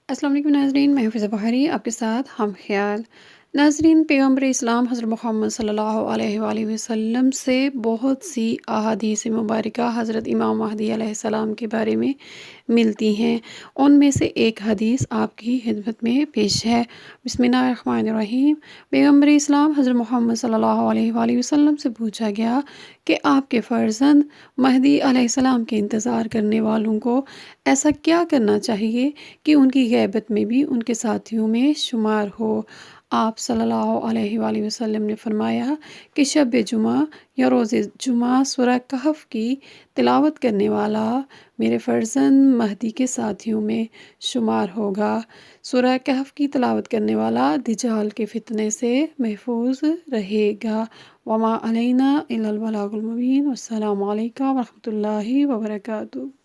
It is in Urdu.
السلام علیکم ناظرین، میں حفظہ بحری آپ کے ساتھ ہم خیال ناظرین، پیغمبر اسلام حضرت محمد صلی اللہ علیہ وآلہ وسلم سے بہت سی احادیث مبارکہ حضرت امام مہدی علیہ السلام کے بارے میں ملتی ہیں۔ ان میں سے ایک حدیث آپ کی خدمت میں پیش ہے۔ بسم اللہ الرحمن الرحیم۔ پیغمبر اسلام حضرت محمد صلی اللہ علیہ وآلہ وسلم سے پوچھا گیا کہ آپ کے فرزند مہدی علیہ السلام کے انتظار کرنے والوں کو ایسا کیا کرنا چاہیے کہ ان کی غیبت میں بھی ان کے ساتھیوں میں شمار ہو؟ آپ صلی اللہ علیہ وآلہ وسلم نے فرمایا کہ شب جمعہ یا روز جمعہ سورہ کہف کی تلاوت کرنے والا میرے فرزند مہدی کے ساتھیوں میں شمار ہوگا۔ سورہ کہف کی تلاوت کرنے والا دجال کے فتنے سے محفوظ رہے گا۔ وما علینا الا البلاغ المبین۔ والسلام علیکم ورحمۃ اللہ وبرکاتہ۔